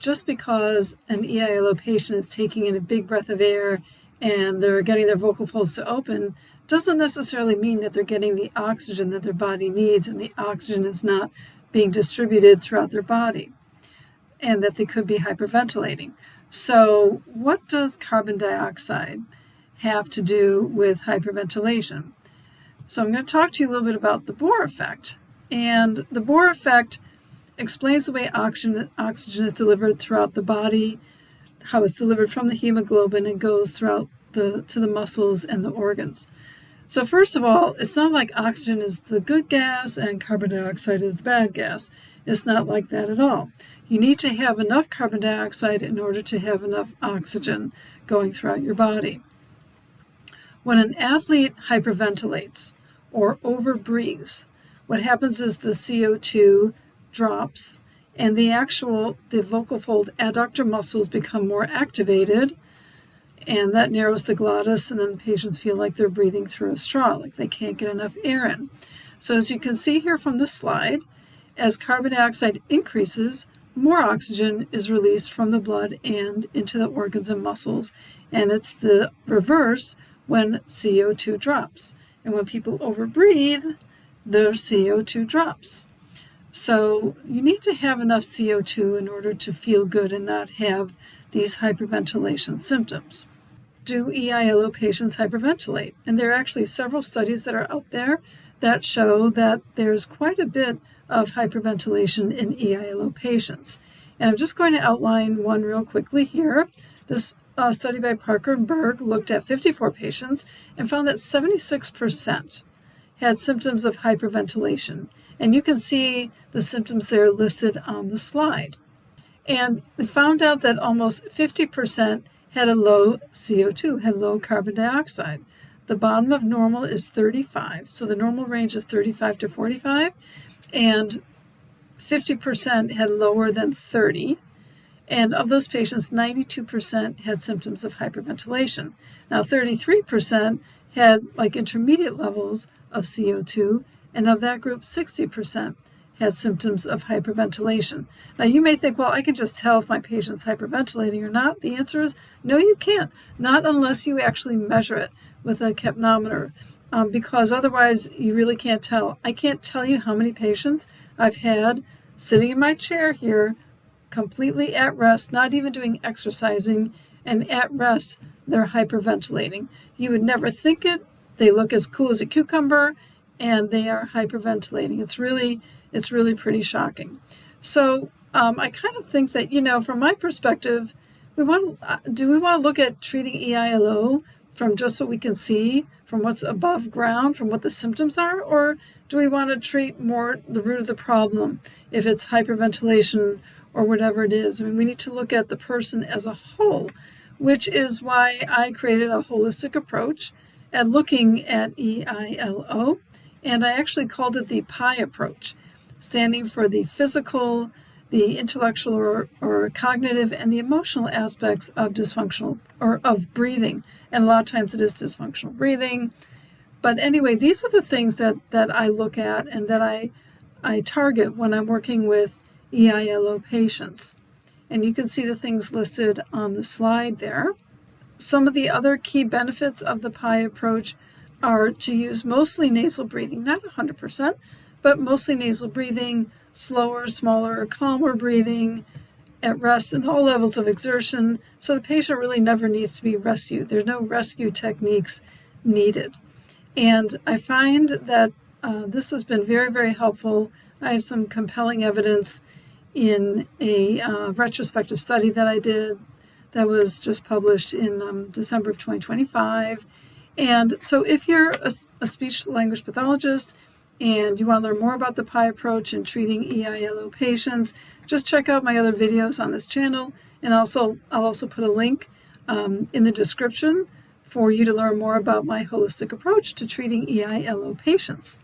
just because an EILO patient is taking in a big breath of air and they're getting their vocal folds to open doesn't necessarily mean that they're getting the oxygen that their body needs and the oxygen is not being distributed throughout their body, and that they could be hyperventilating. So what does carbon dioxide have to do with hyperventilation? So I'm going to talk to you a little bit about the Bohr effect. And the Bohr effect explains the way oxygen is delivered throughout the body, how it's delivered from the hemoglobin and goes throughout to the muscles and the organs. So first of all, it's not like oxygen is the good gas and carbon dioxide is the bad gas. It's not like that at all. You need to have enough carbon dioxide in order to have enough oxygen going throughout your body. When an athlete hyperventilates or overbreathes, what happens is the CO2 drops and the vocal fold adductor muscles become more activated, and that narrows the glottis, and then patients feel like they're breathing through a straw, like they can't get enough air in. So as you can see here from the slide, as carbon dioxide increases, more oxygen is released from the blood and into the organs and muscles, and it's the reverse when CO2 drops. And when people overbreathe, their CO2 drops. So you need to have enough CO2 in order to feel good and not have these hyperventilation symptoms. Do EILO patients hyperventilate? And there are actually several studies that are out there that show that there's quite a bit of hyperventilation in EILO patients. And I'm just going to outline one real quickly here. This study by Parker and Berg looked at 54 patients and found that 76% had symptoms of hyperventilation. And you can see the symptoms there listed on the slide. And they found out that almost 50% had a low CO2, had low carbon dioxide. The bottom of normal is 35, so the normal range is 35 to 45, and 50% had lower than 30. And of those patients, 92% had symptoms of hyperventilation. Now, 33% had like intermediate levels of CO2, and of that group, 60% had symptoms of hyperventilation. Now, you may think, well, I can just tell if my patient's hyperventilating or not. The answer is no, you can't, not unless you actually measure it with a capnometer, because otherwise you really can't tell. I can't tell you how many patients I've had sitting in my chair here, completely at rest, not even doing exercising, and at rest, they're hyperventilating. You would never think it. They look as cool as a cucumber, and they are hyperventilating. It's really pretty shocking. So I kind of think that, from my perspective, do we want to look at treating EILO from just what we can see, from what's above ground, from what the symptoms are, or do we want to treat more the root of the problem, if it's hyperventilation or whatever it is? I mean, we need to look at the person as a whole, which is why I created a holistic approach at looking at EILO, and I actually called it the P.I.E approach, standing for the physical, the intellectual or cognitive, and the emotional aspects of dysfunctional or of breathing. And a lot of times it is dysfunctional breathing. But anyway, these are the things that I look at and that I target when I'm working with EILO patients. And you can see the things listed on the slide there. Some of the other key benefits of the P.I.E approach are to use mostly nasal breathing, not 100%, but mostly nasal breathing, slower, smaller, calmer breathing, at rest and all levels of exertion, so the patient really never needs to be rescued. There's no rescue techniques needed. And I find that this has been very, very helpful. I have some compelling evidence in a retrospective study that I did that was just published in December of 2025. And so if you're a speech-language pathologist and you want to learn more about the P.I.E approach in treating EILO patients, just check out my other videos on this channel, and I'll also put a link in the description for you to learn more about my holistic approach to treating EILO patients.